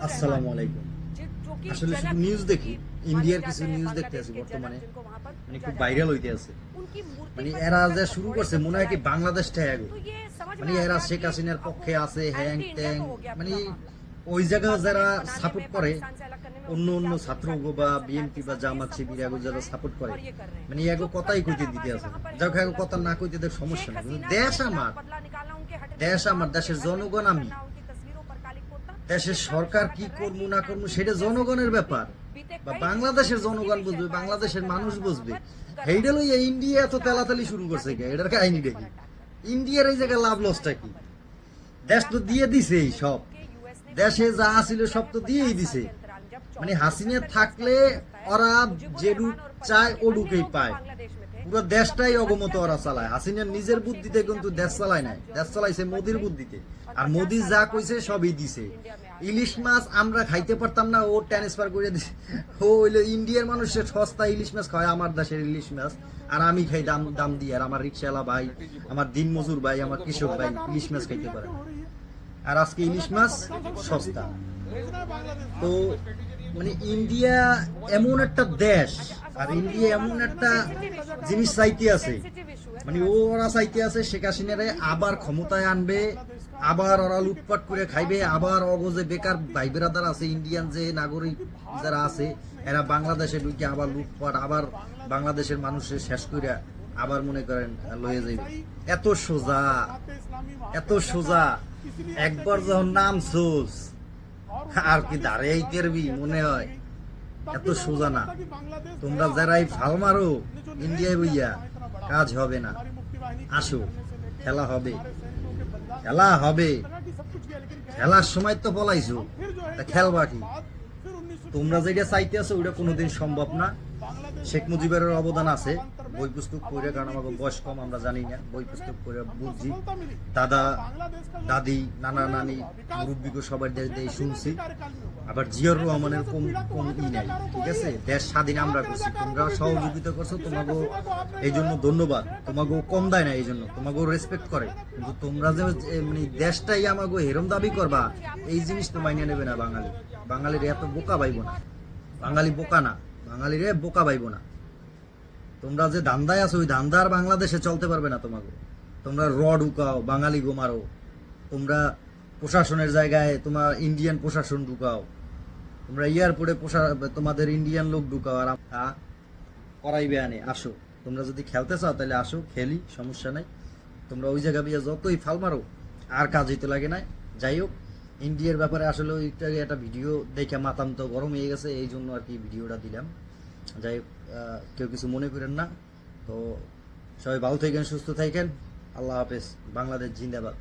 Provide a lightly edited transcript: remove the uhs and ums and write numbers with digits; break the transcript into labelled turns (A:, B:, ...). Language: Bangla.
A: আসসালামু আলাইকুম। আসলে শুধু নিউজ দেখি, ইন্ডিয়ার কিছু নিউজ দেখতে আছি বর্তমানে, মানে খুব ভাইরাল হইতে আছে। মানে এরা যে শুরু করছে মনে হয় কি বাংলাদেশটা আগে, মানে এরা শেখ হাসিনার পক্ষে আছে, হ্যাং ত্যাং, মানে ওই জায়গায় যারা সাপোর্ট করে অন্য অন্য ছাত্র বা বিএনপি বা জামাত শিবির এগো যারা সাপোর্ট করে, মানে এগো কথাই কইতে দিতে আছে। যাও এগো কথা না কইতে দেখ সমস্যা না, কিন্তু দেশ আমার দেশের জনগণ আমি, দেশের সরকার কি করবো না করবো সেটা জনগণের ব্যাপার, বা বাংলাদেশের জনগণ বুঝবে, বাংলাদেশের মানুষ বুঝবে। এইটা লইয়া ইন্ডিয়া এত তেলাতালি শুরু করছে কে? এটার কাহিনী দেখি ইন্ডিয়ার এই জায়গায় লাভ লসটা কি? দেশ তো দিয়ে দিছে, সব দেশে যা ছিল সব তো দিয়েই দিছে। মানে হাসিনা থাকলে ওরা যেটুক চায় ওটুকেই পায়, পুরো দেশটাই অগমত ওরা চালায়। হাসিনার নিজের বুদ্ধিতে কিন্তু দেশ চালায় নাই, দেশ চালাইছে মোদির বুদ্ধিতে। আর মোদি যা কইছে সবই দিছে। ইলিশ মাছ আমরা খাইতে পারতাম না, ও ট্রান্সফার করে দিছে। ও হইলো ইন্ডিয়ার মানুষের সস্তা ইলিশ মাছ খায়, আমার দেশের ইলিশ মাছ, আর আমি খাই দাম দাম দিয়ে। আর আমার রিক্সাওয়ালা ভাই, আমার দিন মজুর ভাই, আমার কৃষক ভাই ইলিশ মাছ খাইতে পারে না। আর আজকে ইলিশ মাছ সস্তা। তো মানে ইন্ডিয়া এমন একটা দেশ, আর ইন্ডিয়া এমন একটা জিনিস চাইতে আছে, মানে ওরা চাইতে আছে শেখ হাসিনারে আবার ক্ষমতায় আনবে, আবার ওরা লুটপাট করে খাইবে, আবার অগজে বেকার ভাই বেরাদার আছে ইন্ডিয়ান যে নাগরিক যারা আছে, এরা বাংলাদেশে ঢুকে আবার লুটপাট, আবার বাংলাদেশের মানুষের শেষ করে আবার মনে করেন লয়ে যাইবে। এত সোজা, এত সোজা। একবার যখন নাম সোজ আর কি দাঁড়াই তেরবি মনে হয়, এত সোজা না। তোমরা যারাই ফাল মারো ইন্ডিয়ায় বইয়া, কাজ হবে না। আসো, খেলা হবে, খেলা হবে। খেলার সময় তো পলাইছো, তা খেলবা কি? তোমরা যেটা চাইতে আছো ওটা কোনোদিন সম্ভব না। শেখ মুজিবের অবদান আছে, বই পুস্তক পড়ে, কারণ আমাকে বয়স কম, আমরা জানি না, বই পুস্তক পড়ে বুঝছি। দাদা দাদি নানা নানি মুরব্বীকে সবার দেশ শুনছি। আবার জিয়াউর রহমানের কম কম ই নাই, ঠিক আছে? দেশ স্বাধীন আমরা করছি, তোমরা সহযোগিতা করছো, তোমাকেও এই জন্য ধন্যবাদ। তোমাকেও কম দেয় না, এই জন্য তোমাকেও রেসপেক্ট করে। কিন্তু তোমরা যে মানে দেশটাই আমাকে হেরম দাবি করবা, এই জিনিস তো মাইনে নেবে না বাঙালি। বাঙালির এত বোকা পাইব না, বাঙালি বোকা না, বাঙালিরে বোকা পাইব না। তোমরা যে ধান্দায় আছো ওই ধান্দার বাংলাদেশে চলতে পারবে না তোমাকে। তোমরা ঢুকাও, বাঙালি মারো, তোমরা প্রশাসনের জায়গায় তোমার ইন্ডিয়ান প্রশাসন ঢুকাও, তোমরা এয়ারপোর্টে তোমাদের ইন্ডিয়ান লোক ঢুকাও, আর করাইবে আনে। আসো, তোমরা যদি খেলতে চাও তাহলে আসো, খেলি, সমস্যা নাই। তোমরা ওই জায়গা বিয়ে যতই ফাল মারো আর কাজ হইতে লাগে না। যাই হোক, ইন্ডিয়ার ব্যাপারে আসলে একটা ভিডিও দেখে মাথাম তো গরম হয়ে গেছে, এই জন্য আর কি ভিডিওটা দিলাম। যাই হোক, কেউ কিছু মনে করেন না। তো সবাই ভালো থাকেন, সুস্থ থাকেন। আল্লাহ হাফেজ। বাংলাদেশ জিন্দাবাদ।